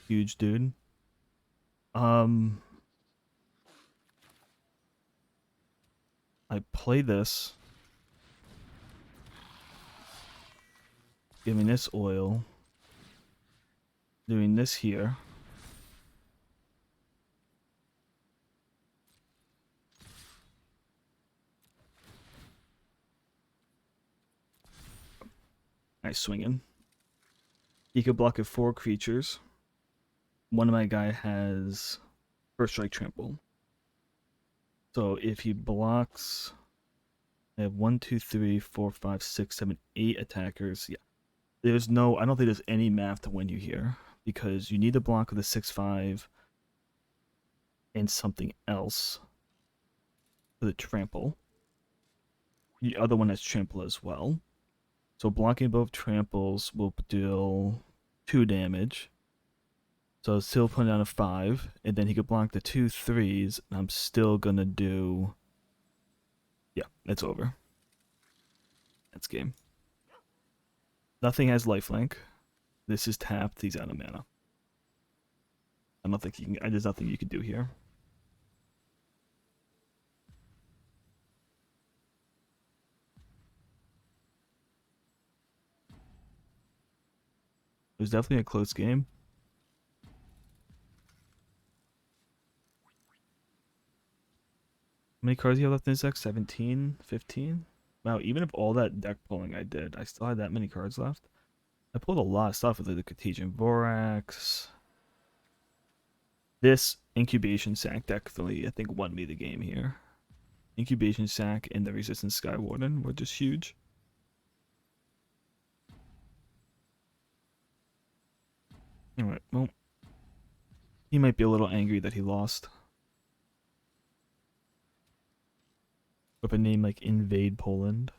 huge dude. I play this. Giving this oil. Doing this here. Nice swinging. He could block it 4 creatures. One of my guy has first strike trample. So if he blocks, I have 1, 2, 3, 4, 5, 6, 7, 8 attackers. Yeah. There's no, I don't think there's any math to win you here. Because you need to block with a 6/5 and something else for the trample. The other one has trample as well. So blocking both tramples will deal 2 damage. So still putting down a 5, and then he could block the 2 3s, and I'm still gonna do. Yeah, it's over. That's game. Nothing has lifelink. This is tapped. He's out of mana. I don't think you can. There's nothing you can do here. It was definitely a close game. How many cards do you have left in this deck? 17? 15? Wow, even if all that deck pulling I did, I still had that many cards left. I pulled a lot of stuff with like the Contagion Vorax. This Incubation Sack definitely, I think, won me the game here. Incubation Sack and the Resistance Sky Warden were just huge. Alright, well, he might be a little angry that he lost. With a name like Invade Poland.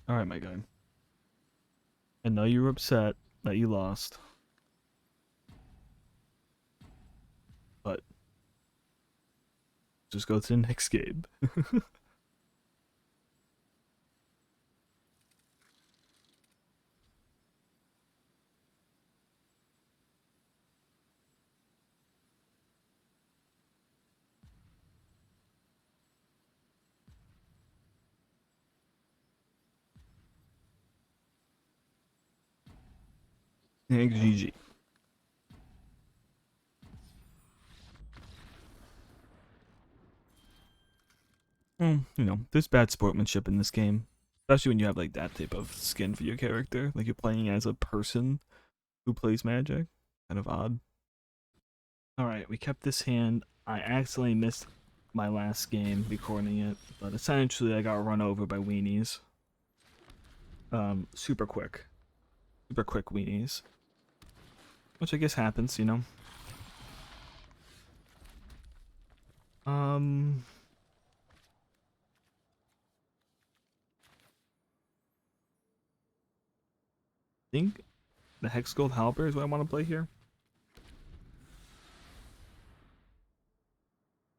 Alright, my guy. I know you were upset that you lost. But just go to the next game. GG. There's bad sportsmanship in this game. Especially when you have like that type of skin for your character. Like you're playing as a person who plays Magic. Kind of odd. Alright, we kept this hand. I accidentally missed my last game recording it, but essentially I got run over by weenies. Super quick. Super quick weenies. Which I guess happens, you know. I think the Hex Gold Halber is what I want to play here.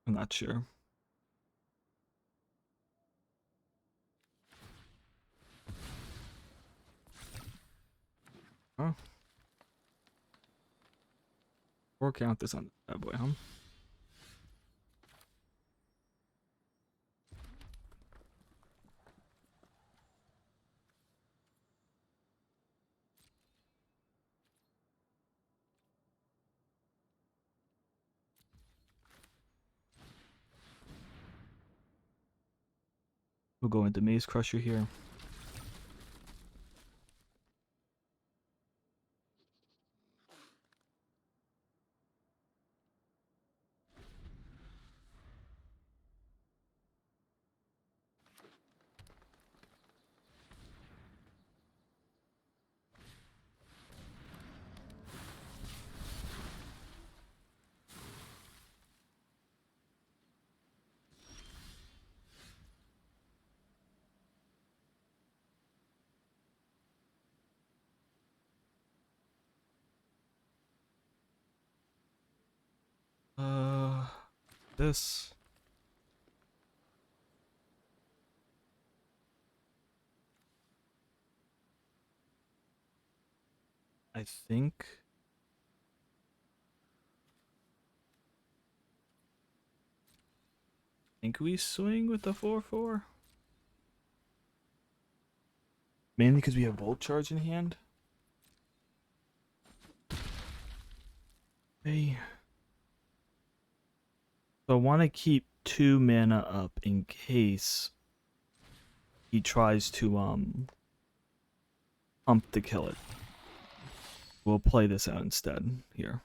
I'm not sure. Huh? Or count this on that boy, huh? We'll go into Maze Crusher here. This. I think we swing with the 4/4. Mainly because we have Volt Charge in hand. Okay. So I want to keep 2 mana up in case he tries to pump to kill it. We'll play this out instead here.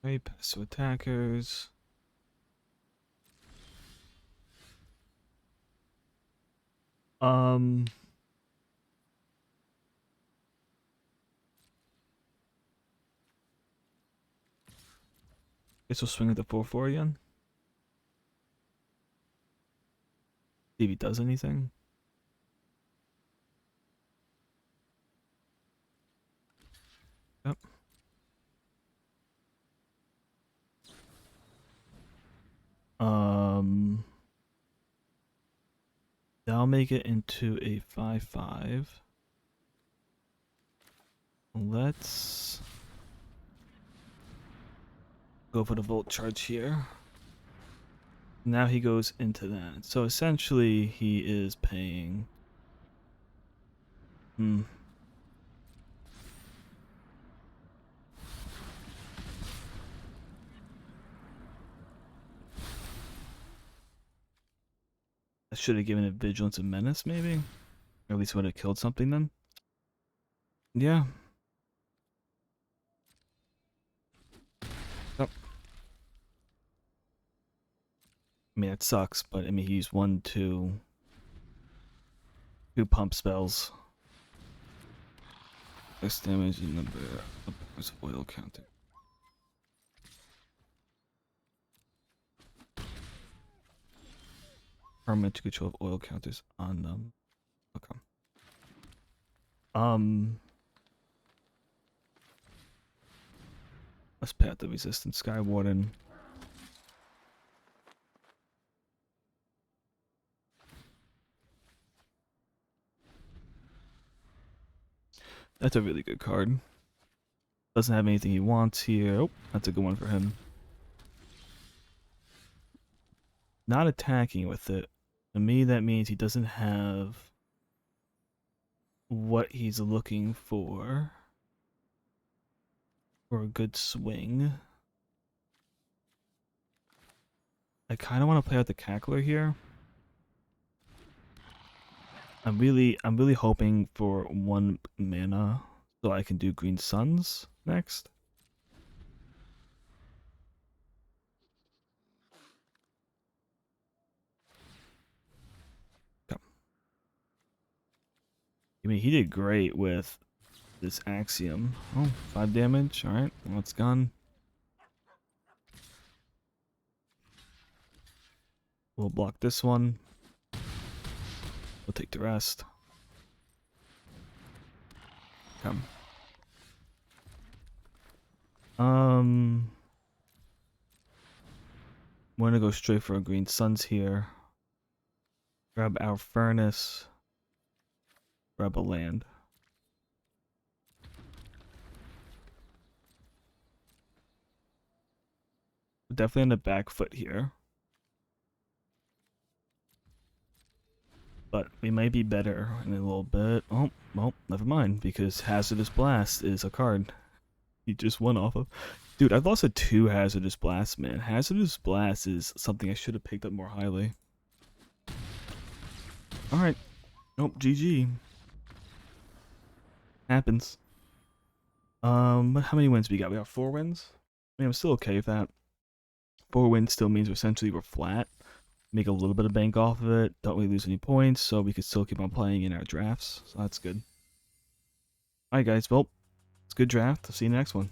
Okay, pass to attackers. Guess we'll swing at the 4/4 again. See if he does anything. Yep. That'll make it into a 5/5. Let's go for the volt charge here. Now he goes into that. So essentially he is paying... I should have given it Vigilance and Menace, maybe? Or at least would have killed something then. Yeah. Oh. I mean, it sucks, but I mean, he used 2 pump spells. Less damage and number of oil counter. Permanent to control of oil counters on them. Okay. Let's Path the Resistance Sky Warden. That's a really good card. Doesn't have anything he wants here. Oh, that's a good one for him. Not attacking with it. To me, that means he doesn't have what he's looking for a good swing. I kind of want to play out the Cackler here. I'm really hoping for 1 mana so I can do Green Suns next. Okay. I mean, he did great with this Axiom. Oh, 5 damage. All right, well, it's gone. We'll block this one. We'll take the rest. Come. We're gonna go straight for a Green Suns here. Grab our Furnace. Grab a land. We're definitely on the back foot here. But we might be better in a little bit. Oh, well, never mind, because Hazardous Blast is a card he just won off of. Dude, I've lost to 2 Hazardous Blasts, man. Hazardous Blast is something I should have picked up more highly. Alright. Nope, GG. Happens. How many wins we got? We got 4 wins? I mean, I'm still okay with that. 4 wins still means we're flat. Make a little bit of bank off of it. Don't really lose any points, so we can still keep on playing in our drafts. So that's good. Alright guys, well, it's a good draft. I'll see you in the next one.